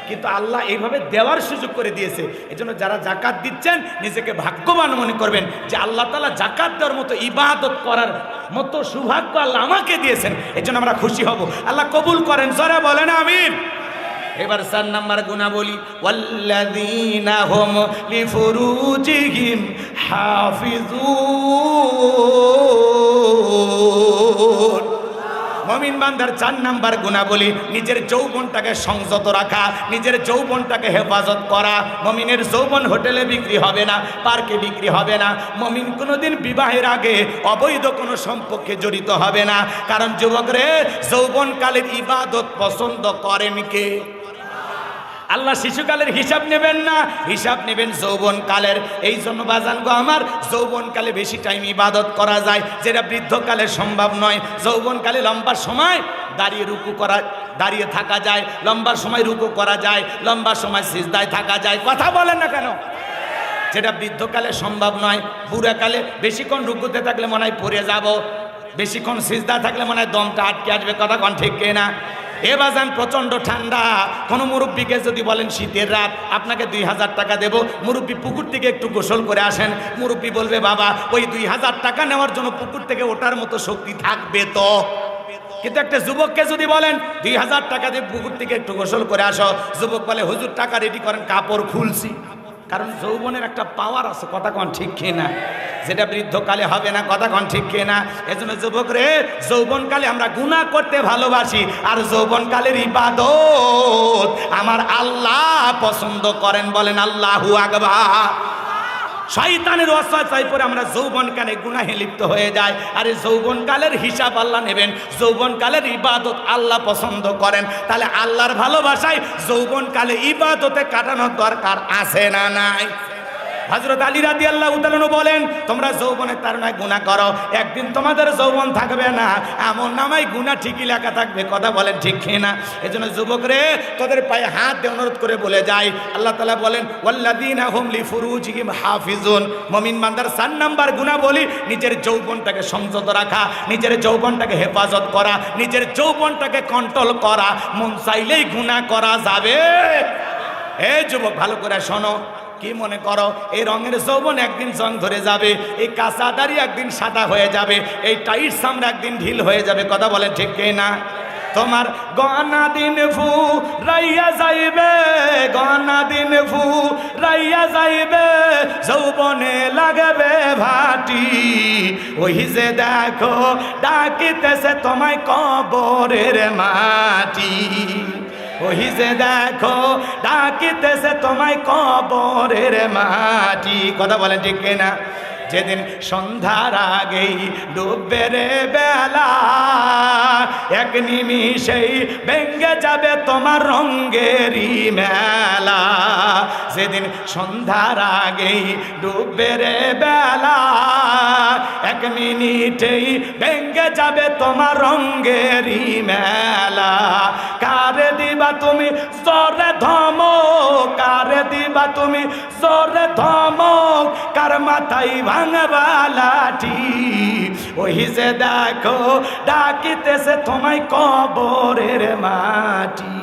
কিন্তু আল্লাহ এইভাবে দেওয়ার সুযোগ করে দিয়েছে। এজন্য যারা যাকাত দিচ্ছেন নিজেকে ভাগ্যবান মনে করবেন যে আল্লাহ তাআলা যাকাত দেওয়ার মতো ইবাদত করার মতো সৌভাগ্য আল্লাহ আমাকে দিয়েছেন। এজন্য আমরা খুশি হব। আল্লাহ কবুল করেন, জোরে বলেন আমিন। এবার 4 নাম্বার গুণাবলী, ওয়াল্লাযীনা হুম লিফুরুজিহিম হাফিজুন। মুমিন বান্দার 4 নাম্বার গুণাবলী, নিজের যৌবনটাকে সংযত রাখা, নিজের যৌবনটাকে হেফাজত করা। মুমিনের যৌবন হোটেলে বিক্রি হবে না, পার্কে বিক্রি হবে না। মুমিন কোনোদিন বিবাহের আগে অবৈধ কোনো সম্পর্কে জড়িত হবে না। কারণ যুবক রে, যৌবনকালের ইবাদত পছন্দ করেন কে? আল্লাহ শিশুকালের হিসাব নেবেন না, হিসাব নেবেন যৌবনকালের। এই জন্য বাজান গো আমার, যৌবনকালে বেশি টাইম ইবাদত করা যায়, যেটা বৃদ্ধকালে সম্ভব নয়। যৌবনকালে লম্বা সময় দাঁড়িয়ে রুকু করা, দাঁড়িয়ে থাকা যায়, লম্বা সময় রুকু করা যায়, লম্বা সময় সিজদায় থাকা যায়, কথা বলেন না কেন? যেটা বৃদ্ধকালে সম্ভব নয়। বুড়াকালে বেশিক্ষণ রুকুতে থাকলে মনে হয় পড়ে যাব, বেশিক্ষণ সিজদা থাকলে মনে হয় দমটা আটকে আসবে, কথা কোন ঠিক কিনা? এ বাজান প্রচন্ড ঠান্ডা, কোনো মুরব্বীকে যদি বলেন শীতের রাত আপনাকে 2000 টাকা দেব, মুরব্বী পুকুর থেকে একটু গোসল করে আসেন, মুরব্বী বলবে বাবা ওই 2000 টাকা নেওয়ার জন্য পুকুর থেকে ওঠার মতো শক্তি থাকবে তো? কিন্তু একটা যুবককে যদি বলেন 2000 টাকা দিয়ে পুকুর থেকে একটু গোসল করে আসো, যুবক বলে হুজুর টাকা রেডি করেন, কাপড় খুলছি। কারণ যৌবনের একটা পাওয়ার আছে, কথা কন ঠিক কিনা, যেটা বৃদ্ধকালে হবে না, কথা কন ঠিক কিনা। এজন্য যুবক রে, যৌবনকালে আমরা গুনাহ করতে ভালোবাসি, আর যৌবনকালের ইবাদত আমার আল্লাহ পছন্দ করেন, বলেন আল্লাহু আকবার। শয়তানের ওয়াসওয়াসায় পড়ে আমরা যৌবনকালে গুনাহে লিপ্ত হয়ে যাই। আরে যৌবনকালের হিসাব আল্লাহ নেবেন, যৌবনকালের ইবাদত আল্লাহ পছন্দ করেন, তাহলে আল্লাহর ভালোবাসায় যৌবনকালে ইবাদতে কাটানোর দরকার আছে না নাই? হযরত আলী রাদিয়াল্লাহু তাআলা বলেন তোমরা যৌবনের তাড়নায় গুনাহ করো, একদিন তোমাদের যৌবন থাকবে না, আমল নামায় গুনাহ ঠিকই লেখা থাকবে, কথা বলেন ঠিক কিনা। এজন্য যুবক রে, তোদের পায়ে হাত দিয়ে অনুরোধ করে বলে যাই, আল্লাহ তাআলা বলেন ওয়াল্লাযীনা হুম লিফুরুজিহিম হাফিজুন। মুমিন বান্দার 4 নাম্বার গুনাহ বলি নিজের যৌবনটাকে সংযত রাখা, নিজের যৌবনটাকে হেফাজত করা, নিজের যৌবনটাকে কন্ট্রোল করা। মন চাইলেই গুনাহ করা যাবে? এই যুবক ভালো করে শোনো, কি মনে করো এই রঙের যৌবন একদিন জং ধরে যাবে, এই কাঁচা দাড়ি একদিন সাদা হয়ে যাবে, এই টাইট চামড়া একদিন ঢিল হয়ে যাবে, কথা বলেন ঠিক না? তোমার গহনা দিন ফু রাইয়া যাইবে, গহনা দিন ফু রাইয়া যাইবে, যৌবনে লাগবে ভাটি, ওই যে দেখো ডাকিতেছে তোমায় কবরের মাটি, ওই যে দেখো ডাকিতেছে তোমায় কবরের মাটি, কথা বলেন ঠিক না? যেদিন সন্ধ্যার আগেই ডুববে রে বেলা, এক নিমিষেই ভেঙ্গে যাবে তোমার রঙ্গেরই মেলা, যেদিন সন্ধ্যার আগেই ডুববে রে বেলা, এক মিনিটেই ভেঙ্গে যাবে তোমার রঙ্গেরই মেলা। কারে দিবা তুমি জোরে ধমক, কারে দিবা তুমি জোরে ধমক, কার মাথায় ভাঙবা লাঠি, ওই যে দেখো ডাকিতেছে তোমায় কবরের মাটি।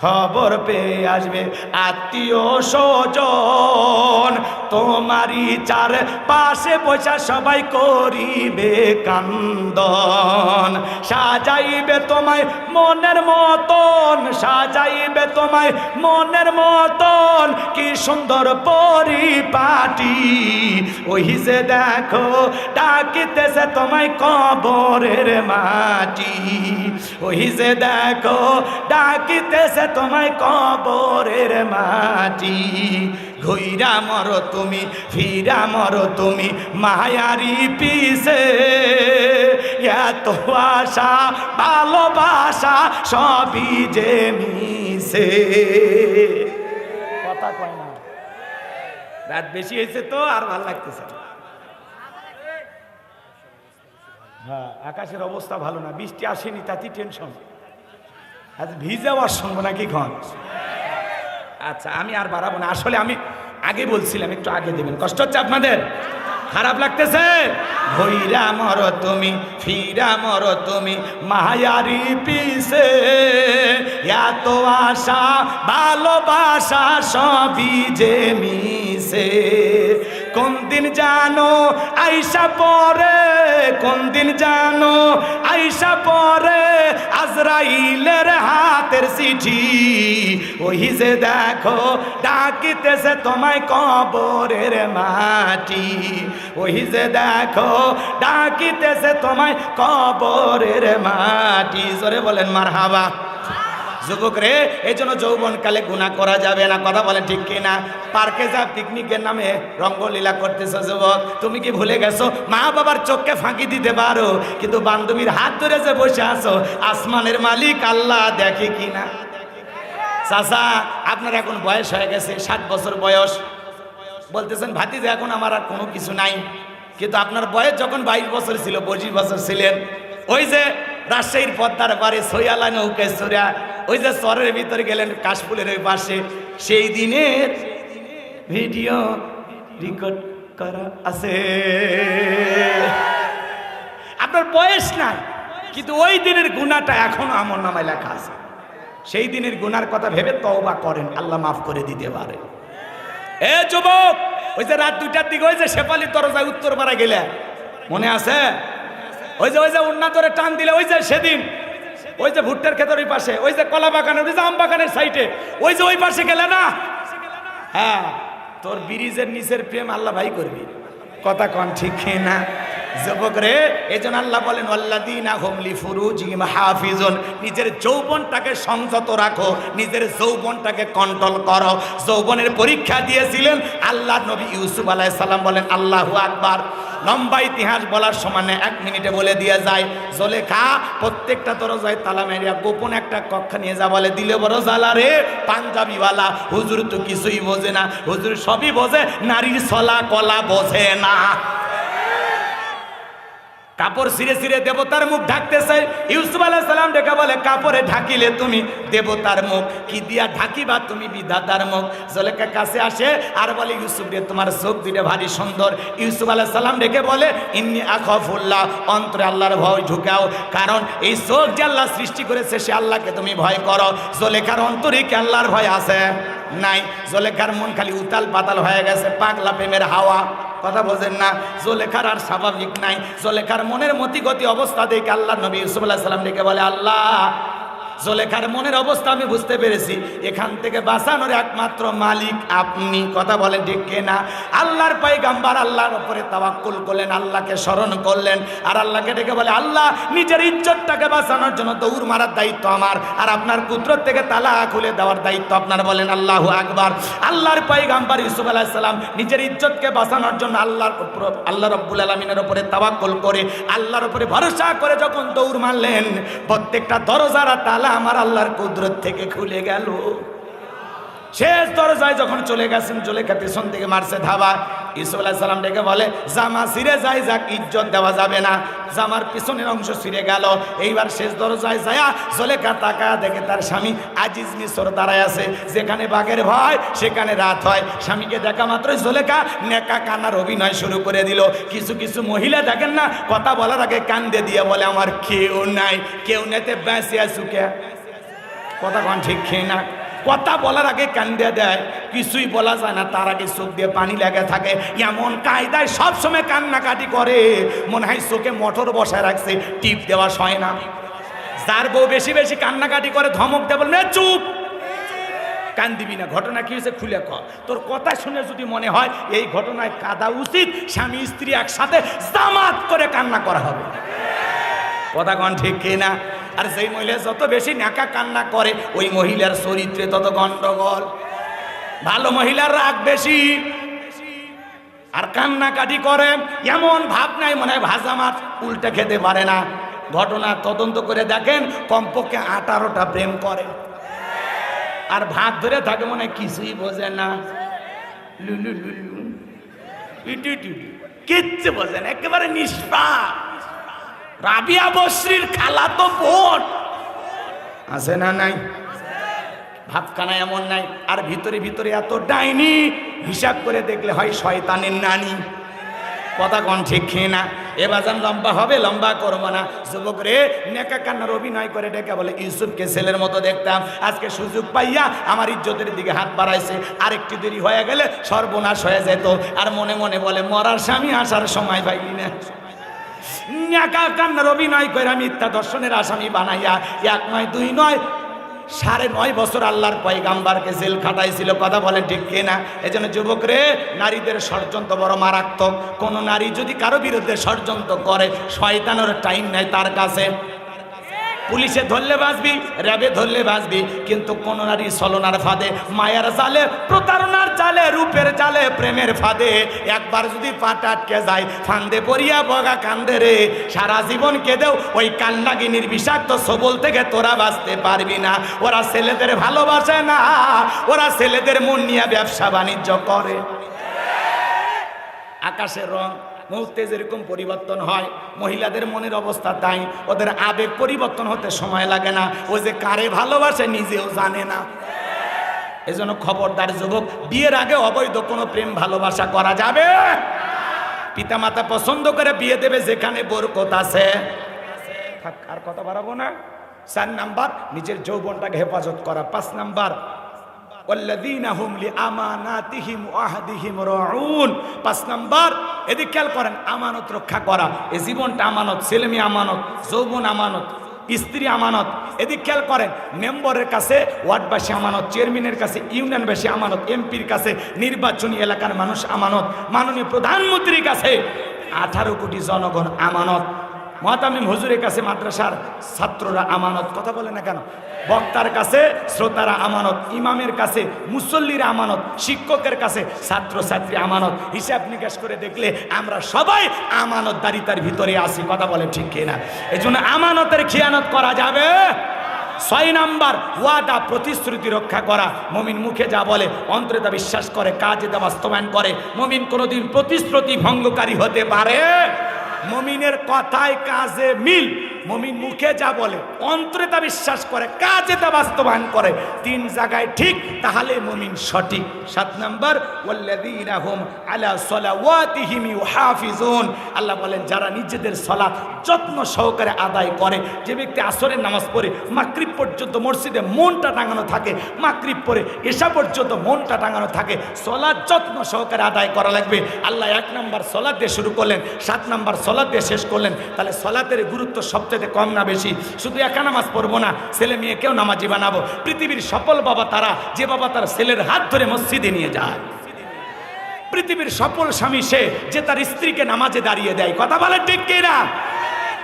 খবর পেয়ে আসবে আত্মীয় স্বজন, তোমারই চার পাশে বসে সবাই করিবে কান্দন, সাজাইবে তোমায় মনের মতন, সাজাইবে তোমায় মনের মতন, কি সুন্দর পরিপাটি, ওই যে দেখো ডাকিতেছে তোমায় কবরের মাটি, ওই যে দেখো ডাকিতেছে তোমায় কবরের মাটি। ঘুইরা মরো তুমি, ফিরা মরো তুমি মায়ারি পিছে, এত আশা ভালোবাসা সবই যে মিশে। কথা কয় না, রাত বেশি হয়েছে তো আর ভালো লাগতেছে। হ্যাঁ, আকাশের অবস্থা ভালো না, বৃষ্টি আসেনি তাতেই টেনশন। আজ ভিজে যাওয়ার সঙ্গে নাকি ঘন। আচ্ছা আমি আর বাড়াবো না, আসলে আমি আগে বলছিলাম একটু আগে দেবেন, কষ্ট হচ্ছে আপনাদের, খারাপ লাগতেছে। ঘইরা মরো তুমি, ফিরা মরো তুমি মায়ারি পিছে, এত আশা ভালোবাসা সবই যে মিশে। কোন দিন জানো আইসা পরে, কোন দিন জানো আইসা পরে আজরাইলের হাতের চিঠি, ওই যে দেখো ডাকিতেছে তোমায় কবরের মাটি, ওই যে দেখো ডাকিতেছে তোমায় কবরের মাটি। জোরে বলেন মারহাবা। যুবক রে, এই জন্য যৌবনকালে গুনাহ করা যাবে না, কথা বলেন ঠিক কিনা। পার্কে যা পিকনিকের নামে রঙ্গলীলা করতেছ যুবক, তুমি কি ভুলে গেছো মা বাবার চোখকে ফাঁকি দিতে পারো, কিন্তু বান্ধবীর হাত ধরে যে বসে আছো আসমানের মালিক আল্লাহ দেখে কিনা। চাচা আপনার এখন বয়স হয়ে গেছে, 60 বছর বয়স, বলতেছেন ভাতিজা এখন আমার আর কোনো কিছু নাই, কিন্তু আপনার বয়স যখন 22 বছর ছিল, 25 বছর ছিলেন, ওই যে রাজশাহীর পদ্মার পারে সৈয়ালা নৌকায় চড়া ওই যে চরের ভিতরে গেলেন কাশফুলের ওই পাশে, সেই দিনের ভিডিও রেকর্ড করা আছে। আপনার বয়স নাই, কিন্তু ওই দিনের গুনাহটা এখনো আমলনামায় লেখা আছে। সেই দিনের গুনার কথা ভেবে তওবা করেন, আল্লাহ মাফ করে দিতে পারে। এ যুবক, ওই যে রাত 2টার দিকে ওই যে শেফালি দরজায় উত্তরপাড়া গেলে মনে আছে? ওই যে উন্না ধরে টান দিলে, ওই যে সেদিন ওই যে ভুট্টার ক্ষেতের ওই পাশে, ওই যে কলা বাগানের, ওই যে আম বাগানের সাইডে, ওই যে ওই পাশে গেলে না, হ্যাঁ, তোর ব্রিজের নিচের প্রেম আল্লাহ ভাই করবি। কথা কন ঠিক না যুবক রে? এজন্য আল্লাহ বলেন ওয়াল্লাযীনা হুম লিফুরুজিহিম হাফিজুন, নিজের যৌবনটাকে সংযত রাখো, নিজের যৌবনটাকে কন্ট্রোল করো। যৌবনের পরীক্ষা দিয়েছিলেন আল্লাহ নবী ইউসুফ আলাইহিস সালাম। বলেন আল্লাহু আকবার। লম্বা ইতিহাস বলার সমানে 1 মিনিটে বলে দিয়ে যায়। জুলেখা প্রত্যেকটা দরজায় তালা মেরিয়া গোপন একটা কক্ষ নিয়ে যা বলে, দিলে বড় জ্বালা রে পাঞ্জাবিওয়ালা, হুজুর তো কিছুই বোঝে না, হুজুর সবই বোঝে, নারীর ছলা কলা বোঝে না। কাপড় ছিঁড়ে ছিঁড়ে দেবতার মুখ ঢাকতেছে। ইউসুফ আলাইহিস সালাম ডেকে বলে, কাপড়ে ঢাকিলে তুমি দেবতার মুখ, কি দিয়া ঢাকিবা তুমি বিধাতার মুখ। জুলেখা কাছে আসে আর বলে, ইউসুফ রে তোমার চোখ দুটো ভারী সুন্দর। ইউসুফ আলাইহিস সালাম ডেকে বলে, ইন্নী আখাফুল্লাহ, অন্তরে আল্লাহর ভয় ঢুকাও, কারণ এই চোখ যে আল্লাহ সৃষ্টি করেছে সে আল্লাহকে তুমি ভয় করো। জুলেখার অন্তরে কি আল্লাহর ভয় আছে? নাই। জুলেখার মন খালি উতাল পাতাল হয়ে গেছে, পাগলা প্রেমের হাওয়া। কথা বোঝেন না? জুলেখার আর স্বাভাবিক নাই। জুলেখার মনের মতিগতি অবস্থা দেখে আল্লাহ নবী ইউসুফ আলাইহিস সালাম ডেকে বলে, আল্লাহ, জুলেখার মনের অবস্থা আমি বুঝতে পেরেছি, এখান থেকে বাঁচানোর একমাত্র মালিক আপনি। কথা বলেন ঠিক না? আল্লাহর পয়গম্বর আল্লাহর উপরে তাওয়াক্কুল করলেন, আল্লাহকে স্মরণ করলেন, আর আল্লাহকে ডেকে বলে, আল্লাহ, নিজের ইজ্জতটাকে বাঁচানোর জন্য দৌড় মারার দায়িত্ব আমার, আর আপনার কুদরত থেকে তালা খুলে দেওয়ার দায়িত্ব আপনার। বলেন আল্লাহু আকবার। আল্লাহর পয়গম্বর ইউসুফ আলাইহিস সালাম নিজের ইজ্জতকে বাঁচানোর জন্য আল্লাহ রাব্বুল আলামিনের উপরে তাওয়াক্কুল করে, আল্লাহর উপরে ভরসা করে যখন দৌড় মারলেন, প্রত্যেকটা দরজার তালা আমার আল্লাহর কুদরত থেকে খুলে গেল। শেষ দরজায় যখন চলে গেছেন, জুলেখা পেছন থেকে মারছে ধাবা। ইউসুফ আলাইহিস সালাম ডেকে বলে, জামা ছিঁড়ে যায় যাক, ইজ্জত দেওয়া যাবে না। জামার পিছনের অংশ ছিঁড়ে গেল। এইবার শেষ দরজায় যায় জুলেখা তাকায় দেখে তার স্বামী আজিজ মিশর দাঁড়ায় আছে। যেখানে বাঘের ভয় সেখানে রাত হয়। স্বামীকে দেখা মাত্রই জুলেখা নেকা কান্নার অভিনয় শুরু করে দিল। কিছু কিছু মহিলা দেখেন না, কথা বলার আগে কান্দে দিয়ে বলে, আমার কেউ নাই, কেউ নেতে বেঁচে আসুকে। কথা কন ঠিক না? কথা বলার আগে কান্দে দেয়, কিছুই বলা যায় না, তার আগে চোখ দিয়ে পানি লেগে থাকে। এমন কায়দায় সবসময় কান্নাকাটি করে, মনে হয় চোখে মোটর বসায় রাখছে, টিপ দেওয়া সয় না। যার বউ বেশি বেশি কান্নাকাটি করে ধমক দেয়, বলবে চুপ, কান দিবি না। ঘটনা কি হয়েছে খুলে কর। তোর কথা শুনে যদি মনে হয় এই ঘটনায় কাঁদা উচিত, স্বামী স্ত্রী একসাথে জামাত করে কান্না করা হবে। কথা কন ঠিক না? আর সেই মহিলা যত বেশি নাকা কান্না করে, ওই মহিলার চরিত্রে তত গন্ডগোল। ভালো মহিলার রাগ বেশি আর কান্নাকাটি করে, এমন ভাব নাই মনে হয় ভাজা মাছ উল্টে খেতে পারে না। ঘটনা তদন্ত করে দেখেন, কমপক্ষে 18টা প্রেম করে, আর ভাত ধরে থাকে মনে হয় কিছুই বোঝে না, লুলু লুলু কিচ্ছু বোঝে না, একেবারে নিষ্পাপ। রাবিয়া বসরির খালা তো বোন আছে না নাই? ভাবখানা এমন নাই। আর ভিতরে ভিতরে এত ডাইনি, হিসাব করে দেখলে হয় শয়তানের নানি। কথা কোন ঠিক না? এবাজান লম্বা হবে, লম্বা করবো না। যুবক রে নেকা কান্নার অভিনয় করে ডেকে বলে, ইউসুফকে ছেলের মতো দেখতাম, আজকে সুযোগ পাইয়া আমার ইজ্জতের দিকে হাত বাড়াইছে, আর একটু দেরি হয়ে গেলে সর্বনাশ হয়ে যেত। আর মনে মনে বলে, মরার স্বামী আসার সময় পাইলি না। নেকা কান্নার অভিনয় করে মিথ্যা দর্শনের আসামি বানাইয়া 1 নয় 2 নয় 9.5 বছর আল্লাহর পয়গাম্বরকে জেল খাটাইছিল। কথা বলেন ঠিক কিনা? এজন্য যুবক রে, নারীদের ষড়যন্ত্র বড় মারাত্মক। কোন নারী যদি কারো বিরুদ্ধে ষড়যন্ত্র করে, শয়তানের টাইম নাই তার কাছে। পুলিশে ধরলে বাঁচবি, র্যাবে ধরলে বাঁচবি, কিন্তু কোন নারী ছলনার ফাঁদে, মায়ার জালে, প্রতারণার জালে, রূপের জালে, প্রেমের ফাঁদে একবার যদি পাটা আটকে যায়, ফান্দে পড়িয়া বগা কান্দে রে, সারা জীবন কেঁদেও ওই কান্নাগিনীর বিষাক্ত সবল থেকে তোরা বাঁচতে পারবি না। ওরা ছেলেদের ভালোবাসে না, ওরা ছেলেদের মন নিয়ে ব্যবসা বাণিজ্য করে। আকাশের রং মুহূর্তে যেরকম পরিবর্তন হয়, মহিলাদের মনের অবস্থা তাই। ওদের আবেগ পরিবর্তন হতে সময় লাগে না। ও যে কারে ভালোবাসে নিজেও জানে না। এজন্য খবরদার যুবক, বিয়ের আগে অবৈধ কোনো প্রেম ভালোবাসা করা যাবে। পিতামাতা পছন্দ করে বিয়ে দেবে যেখানে বরকত আছে। থাক, আর কথা বাড়াবো না। 4 নাম্বার নিজের যৌবনটাকে হেফাজত করা। 5 নাম্বার ওয়াল্লাযীনা হুম লিআমানাতিহিম ওয়া আহদিহিম রাউন। 5 নাম্বার এদিকে খেয়াল করেন, আমানত রক্ষা করা। এই জীবনটা আমানত, ছেলেমেয়ে আমানত, যৌবন আমানত, স্ত্রী আমানত। এদিক খেয়াল করেন, মেম্বারের কাছে ওয়ার্ডবাসী আমানত, চেয়ারম্যানের কাছে ইউনিয়নবাসী আমানত, এমপির কাছে নির্বাচনী এলাকার মানুষ আমানত, মাননীয় প্রধানমন্ত্রীর কাছে 18 কোটি জনগণ আমানত, মুহতামিম হুজুরের কাছে মাদ্রাসার ছাত্ররা আমানত। কথা বলে না কেন? বক্তার কাছে শ্রোতারা আমানত, ইমামের কাছে মুসল্লিরা আমানত, শিক্ষকের কাছে ছাত্রছাত্রী আমানত। হিসাব নিকাশ করে দেখলে আমরা সবাই আমানতদারিতার ভিতরে আছি। কথা বলে ঠিক কিনা? এই জন্য আমানতের খিয়ানত করা যাবে। 6 নাম্বার ওয়াদা প্রতিশ্রুতি রক্ষা করা। মুমিন মুখে যা বলে অন্তরে তা বিশ্বাস করে, কাজে তা বাস্তবায়ন করে। মুমিন কোনোদিন প্রতিশ্রুতি ভঙ্গকারী হতে পারে? মুমিনের কথায় কাজে মিল। মুমিন মুখে যা বলে অন্তরে তা বিশ্বাস করে, কাজে তা বাস্তবায়ন করে। 3 জায়গায় ঠিক, তাহলে মুমিন সঠিক। 7 নাম্বার ওয়াল্লাযীনা হুম আলা সালাওয়াতিহিম ইউহাফিজুন। আল্লাহ বলেন যারা নিজেদের সালাত যত্ন সহকারে আদায় করে। যে ব্যক্তি আসরের নামাজ পড়ে মাগরিব পর্যন্ত মসজিদে মনটা টাঙানো থাকে, মাগরিব পড়ে এশা পর্যন্ত মনটা টাঙানো থাকে, সালাত যত্ন সহকারে আদায় করা লাগবে। আল্লাহ 1 নাম্বার সালাত দিয়ে শুরু করলেন, 7 নাম্বার সালাত দিয়ে শেষ করলেন। তাহলে সালাতের গুরুত্ব সবচেয়ে কম না বেশি? শুধু একা নামাজ পড়বো না, ছেলে মেয়েকেও নামাজি বানাবো। পৃথিবীর সফল বাবা তারা যে বাবা তার ছেলের হাত ধরে মসজিদে নিয়ে যায়। পৃথিবীর সফল স্বামী সে যে তার স্ত্রীকে নামাজে দাঁড়িয়ে দেয়। কথা বলে ঠিক কিনা?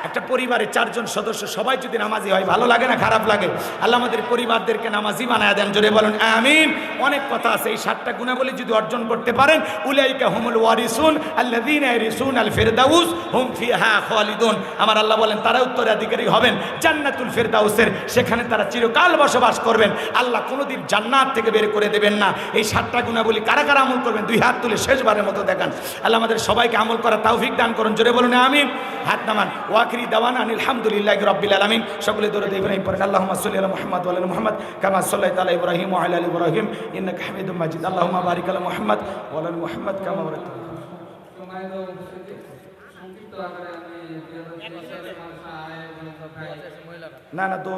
একটা পরিবারে 4 জন সদস্য সবাই যদি নামাজি হয়, ভালো লাগে না খারাপ লাগে? আল্লাহ আমাদের পরিবারদেরকে নামাজি বানায় দেন। জোরে বলেন আমিন। অনেক কথা আছে, এই 7টা গুণাবলী যদি অর্জন করতে পারেন, উলাইকা হুমুল ওয়ারিসুন আল্লাযীনা ইয়ারিসুনাল ফিরদাউস হুম ফিহা খালিদুন। আমার আল্লাহ বলেন তারা উত্তরাধিকারী হবেন জান্নাতুল ফিরদাউসের, সেখানে তারা চিরকাল বসবাস করবেন। আল্লাহ কোনোদিন জান্নাত থেকে বের করে দেবেন না। এই 7টা গুণাবলী কারা কারা আমল করবেন? 2 হাত তুলে শেষবারের মতো দেখান। আল্লাহ আমাদের সবাইকে আমল করার তৌফিক দান করুন। জোরে বলুন আমিন। হাত নামান। ওয়াখিরি দাওয়ানা আলহামদুলিল্লাহি রাব্বিল আলামিন। সকলে দরুদ ইব্রাহিম পড়েন। আল্লাহুম্মা সাল্লি আলা মুহাম্মদ ওয়া আলা মুহাম্মদ কামা সাল্লাইতা আলা ইব্রাহিম ওয়া আলা আলি ইব্রাহিম ইন্নাকা হামিদুম মাজিদ। আল্লাহুম্মা বারিক আলা মুহাম্মদ ওয়া আলা মুহাম্মদ কামা বারাকতা। না তো